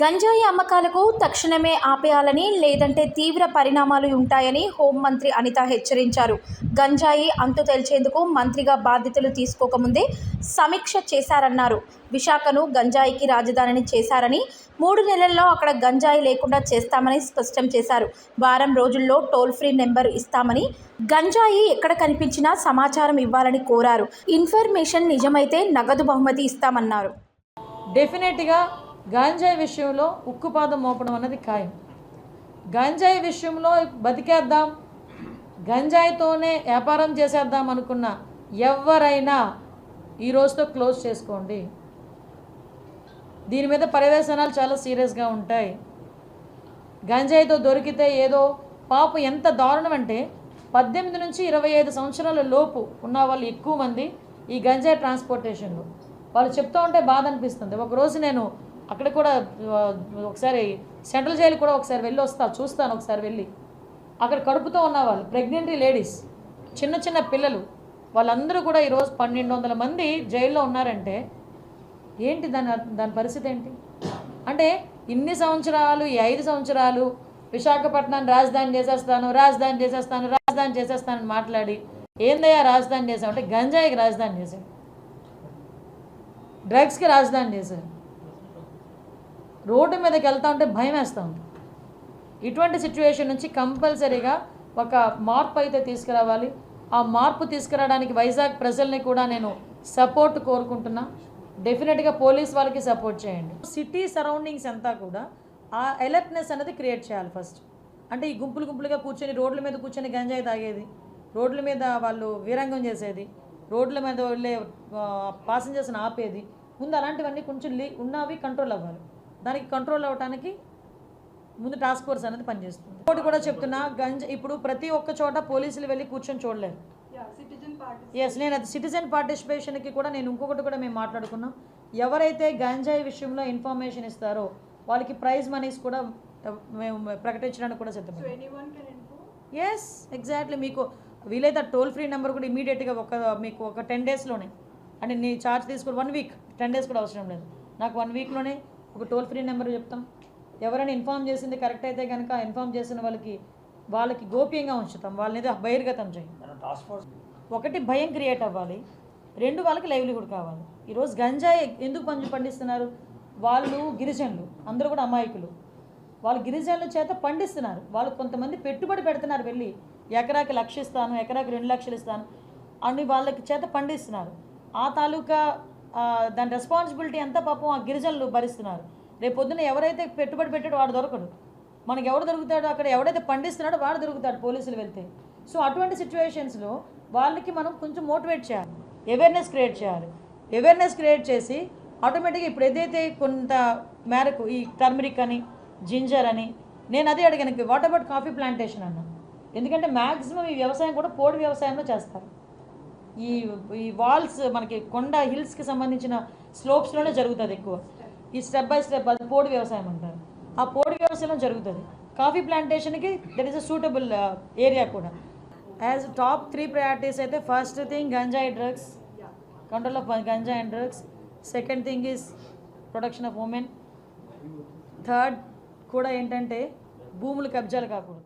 గంజాయి అమ్మకాలకు తక్షణమే ఆపేయాలని లేదంటే తీవ్ర పరిణామాలు ఉంటాయని హోంమంత్రి అనిత హెచ్చరించారు. గంజాయి అంతు తేల్చేందుకు మంత్రిగా బాధ్యతలు తీసుకోకముందే సమీక్ష చేశారన్నారు. విశాఖను గంజాయికి రాజధానిని చేశారని 3 నెలల్లో అక్కడ గంజాయి లేకుండా చేస్తామని స్పష్టం చేశారు. వారం రోజుల్లో టోల్ ఫ్రీ నెంబర్ ఇస్తామని, గంజాయి ఎక్కడ కనిపించినా సమాచారం ఇవ్వాలని కోరారు. ఇన్ఫర్మేషన్ నిజమైతే నగదు బహుమతి ఇస్తామన్నారు. డెఫినెట్గా గంజాయి విషయంలో ఉక్కుపాదం మోపడం అన్నది ఖాయం. గంజాయి విషయంలో బతికేద్దాం, గంజాయితోనే వ్యాపారం చేసేద్దాం అనుకున్న ఎవరైనా ఈ రోజుతో క్లోజ్ చేసుకోండి. దీని మీద పర్యవేక్షణాలు చాలా సీరియస్గా ఉంటాయి. గంజాయితో దొరికితే ఏదో పాపం ఎంత దారుణం అంటే 18 నుంచి 25 సంవత్సరాల లోపు ఉన్న వాళ్ళు ఎక్కువ మంది ఈ గంజాయి ట్రాన్స్పోర్టేషన్లో. వాళ్ళు చెప్తూ ఉంటే బాధ అనిపిస్తుంది. ఒకరోజు నేను అక్కడ కూడా ఒకసారి సెంట్రల్ జైలు కూడా ఒకసారి వెళ్ళి చూస్తాను. ఒకసారి వెళ్ళి అక్కడ కడుపుతో ఉన్న వాళ్ళు, ప్రెగ్నెంట్ లేడీస్, చిన్న చిన్న పిల్లలు, వాళ్ళందరూ కూడా ఈరోజు 1200 మంది జైల్లో ఉన్నారంటే ఏంటి దాని పరిస్థితి ఏంటి? అంటే ఇన్ని సంవత్సరాలు, ఈ 5 సంవత్సరాలు విశాఖపట్నాన్ని రాజధాని చేసేస్తానని మాట్లాడి ఏందయ్యా రాజధాని చేసామంటే గంజాయికి రాజధాని చేశారు, డ్రగ్స్కి రాజధాని చేశారు. రోడ్డు మీదకి వెళ్తూ ఉంటే భయం వేస్తూ ఉంది. ఇటువంటి సిచ్యువేషన్ నుంచి కంపల్సరీగా ఒక మార్పు అయితే తీసుకురావాలి. ఆ మార్పు తీసుకురావడానికి వైజాగ్ ప్రజల్ని కూడా నేను సపోర్ట్ కోరుకుంటున్నా. డెఫినెట్గా పోలీస్ వాళ్ళకి సపోర్ట్ చేయండి. సిటీ సరౌండింగ్స్ అంతా కూడా ఆ అలర్ట్నెస్ అనేది క్రియేట్ చేయాలి ఫస్ట్. అంటే ఈ గుంపులుగా కూర్చొని రోడ్ల మీద కూర్చొని గంజాయి తాగేది, రోడ్ల మీద వాళ్ళు వీరంగం చేసేది, రోడ్ల మీద వెళ్ళే పాసెంజర్స్ని ఆపేది, ముందు అలాంటివన్నీ కొంచెం ఉన్నవి కంట్రోల్ అవ్వాలి. దానికి కంట్రోల్ అవ్వడానికి ముందు టాస్క్ ఫోర్స్ అనేది పనిచేస్తుంది. ఇంకోటి కూడా చెప్తున్నా, ఇప్పుడు ప్రతి ఒక్క చోట పోలీసులు వెళ్ళి కూర్చొని చూడలేరు. నేను అది సిటిజన్ పార్టిసిపేషన్కి కూడా నేను ఇంకొకటి కూడా మేము మాట్లాడుకున్నాం. ఎవరైతే గంజాయి విషయంలో ఇన్ఫర్మేషన్ ఇస్తారో వాళ్ళకి ప్రైజ్ మనీస్ కూడా మేము ప్రకటించడానికి కూడా సిద్ధం. Yes, exactly. మీకు వీలైతే టోల్ ఫ్రీ నెంబర్ కూడా ఇమీడియట్గా మీకు ఒక 10 డేస్లోనే, అంటే నీ ఛార్జ్ తీసుకుని 1 వీక్, 10 డేస్ కూడా అవసరం లేదు, నాకు 1 వీక్లోనే ఒక టోల్ ఫ్రీ నెంబర్ చెప్తాం. ఎవరైనా ఇన్ఫామ్ చేసింది కరెక్ట్ అయితే కనుక ఇన్ఫామ్ చేసిన వాళ్ళకి గోప్యంగా ఉంచుతాం, వాళ్ళని బహిర్గతం చేయం. ఒకటి భయం క్రియేట్ అవ్వాలి, 2 వాళ్ళకి లైవ్లీహుడ్ కావాలి. ఈరోజు గంజాయి ఎందుకు పండిస్తున్నారు? వాళ్ళు గిరిజనులు, అందరూ కూడా అమాయకులు. వాళ్ళు గిరిజనుల చేత పండిస్తున్నారు. వాళ్ళు కొంతమంది పెట్టుబడి పెడుతున్నారు, వెళ్ళి ఎకరాకి 1,00,000 ఇస్తాను, ఎకరాకి 2 లక్షలు ఇస్తాను అని వాళ్ళకి చేత పండిస్తున్నారు. ఆ తాలూకా దాని రెస్పాన్సిబిలిటీ అంతా పాపం ఆ గిరిజనులు భరిస్తున్నారు. రేపు పొద్దున్న ఎవరైతే పెట్టుబడి పెట్టాడో వాడు దొరకడు. మనకి ఎవడు దొరుకుతాడో, అక్కడ ఎవడైతే పండిస్తున్నాడో వాడు దొరుకుతాడు పోలీసులు వెళ్తే. సో అటువంటి సిచ్యువేషన్స్లో వాళ్ళకి మనం కొంచెం మోటివేట్ చేయాలి, అవేర్నెస్ క్రియేట్ చేయాలి. అవేర్నెస్ క్రియేట్ చేసి ఆటోమేటిక్గా ఇప్పుడు ఏదైతే కొంత మేరకు ఈ టర్మరిక్ అని, జింజర్ అని, నేను అదే అడిగాను, వాట్ అబౌట్ కాఫీ ప్లాంటేషన్ అన్నా. ఎందుకంటే మ్యాక్సిమం ఈ వ్యవసాయం కూడా పోడు వ్యవసాయంలో చేస్తారు. ఈ వాల్స్ మనకి కొండ హిల్స్కి సంబంధించిన స్లోప్స్లోనే జరుగుతుంది ఎక్కువ. ఈ స్టెప్ బై స్టెప్ అది పోడు వ్యవసాయం అంటారు. ఆ పోడు వ్యవసాయంలో జరుగుతుంది. కాఫీ ప్లాంటేషన్కి that is a suitable area కూడా. యాజ్ టాప్ 3 ప్రయారిటీస్ అయితే ఫస్ట్ థింగ్ గంజాయి డ్రగ్స్, కంట్రోల్ ఆఫ్ గంజాయి and drugs. Second thing is protection of women. Third కూడా ఏంటంటే భూములు కబ్జాలు కాకూడదు.